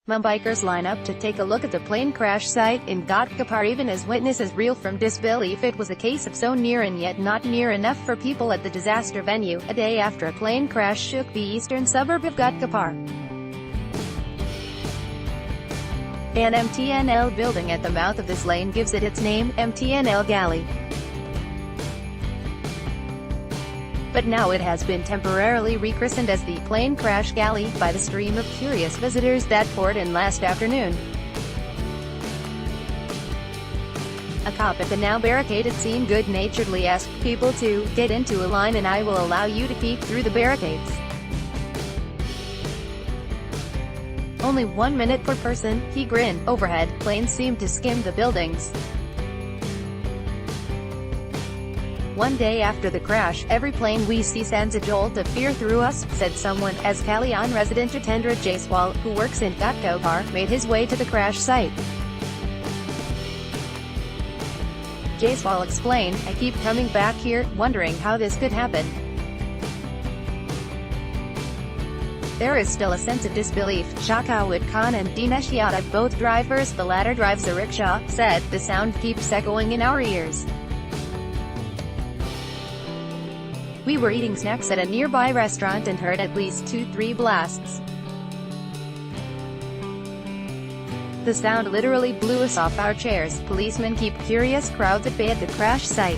Mumbaikers line up to take a look at the plane crash site in Ghatkopar, even as witnesses reel from disbelief. It was a case of so near and yet not near enough for people at the disaster venue, a day after a plane crash shook the eastern suburb of Ghatkopar. An MTNL building at the mouth of this lane gives it its name, MTNL Galli. But now it has been temporarily rechristened as the Plane Crash Galli by the stream of curious visitors that poured in last afternoon. A cop at the now barricaded scene good-naturedly asked people to get into a line and I will allow you to peek through the barricades. Only 1 minute per person, he grinned. Overhead, planes seemed to skim the buildings. One day after the crash, every plane we see sends a jolt of fear through us, said someone, as Kalyan resident Sara J, who works in Ghatkopar, made his way to the crash site. J explained, I keep coming back here, wondering how this could happen. There is still a sense of disbelief. Shakawat Khan and Dinesh Yadav, both drivers, the latter drives a rickshaw, said, the sound keeps echoing in our ears. We were eating snacks at a nearby restaurant and heard at least 2-3 blasts. The sound literally blew us off our chairs. Policemen keep curious crowds at bay at the crash site.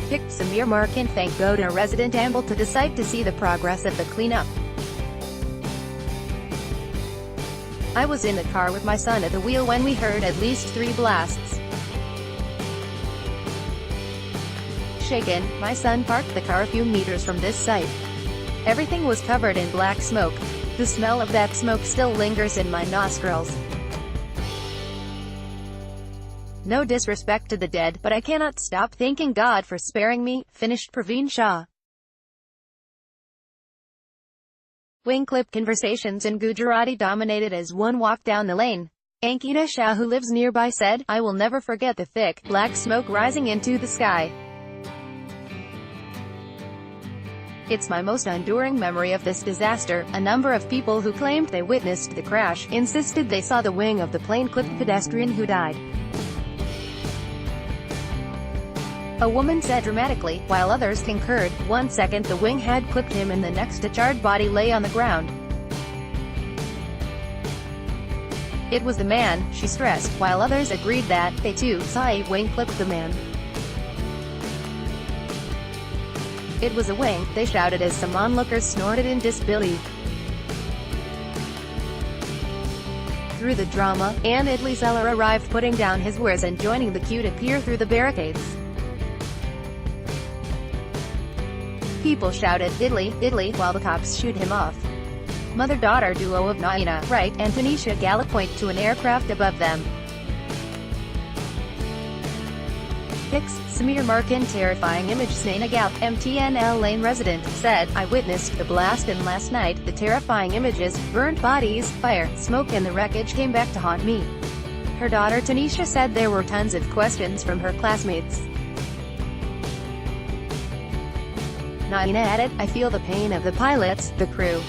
Picked Samir Markin, thank God a resident ambled to the site to see the progress of the cleanup. I was in the car with my son at the wheel when we heard at least 3 blasts. Shaken, my son parked the car a few meters from this site. Everything was covered in black smoke. The smell of that smoke still lingers in my nostrils. No disrespect to the dead, but I cannot stop thanking God for sparing me, finished Praveen Shah. Wing clip conversations in Gujarati dominated as one walked down the lane. Ankita Shah, who lives nearby, said, I will never forget the thick, black smoke rising into the sky. It's my most enduring memory of this disaster. A number of people who claimed they witnessed the crash insisted they saw the wing of the plane clip the pedestrian who died. A woman said dramatically, while others concurred. 1 second the wing had clipped him and the next a charred body lay on the ground. It was the man, she stressed, while others agreed that they too saw a wing clip the man. It was a wing, they shouted as some onlookers snorted in disbelief. Through the drama, Ann Idli Seller arrived, putting down his wares and joining the queue to peer through the barricades. People shouted, Idli, Idli, while the cops shooed him off. Mother-daughter duo of Naina, Wright, and Tanisha Gala point to an aircraft above them. Pics, Samir Markin, terrifying image. Snaina Gal, MTNL Lane resident, said, I witnessed the blast and last night, the terrifying images, burnt bodies, fire, smoke and the wreckage came back to haunt me. Her daughter Tanisha said there were tons of questions from her classmates. Naina added, I feel the pain of the pilots, the crew.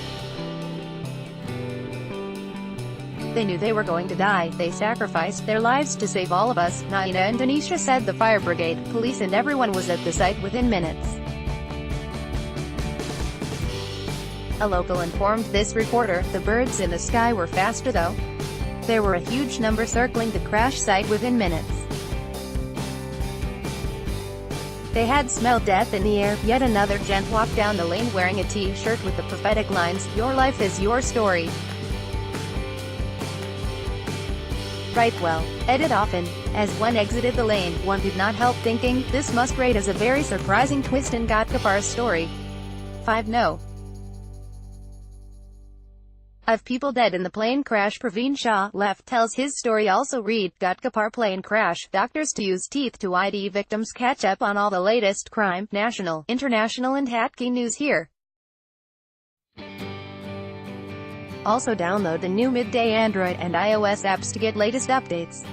They knew they were going to die, they sacrificed their lives to save all of us. Naina and Tanisha said the fire brigade, police and everyone was at the site within minutes. A local informed this reporter, the birds in the sky were faster though. There were a huge number circling the crash site within minutes. They had smelled death in the air. Yet another gent walked down the lane wearing a t-shirt with the prophetic lines, your life is your story. Right, well, edit often. As one exited the lane, one could not help thinking, this must rate as a very surprising twist in Ghatkopar's story. 5 No. Of people dead in the plane crash. Praveen Shah, left, tells his story. Also read, Ghatkopar plane crash, doctors to use teeth to ID victims. Catch up on all the latest crime, national, international and Hatki news here. Also download the new Midday Android and iOS apps to get latest updates.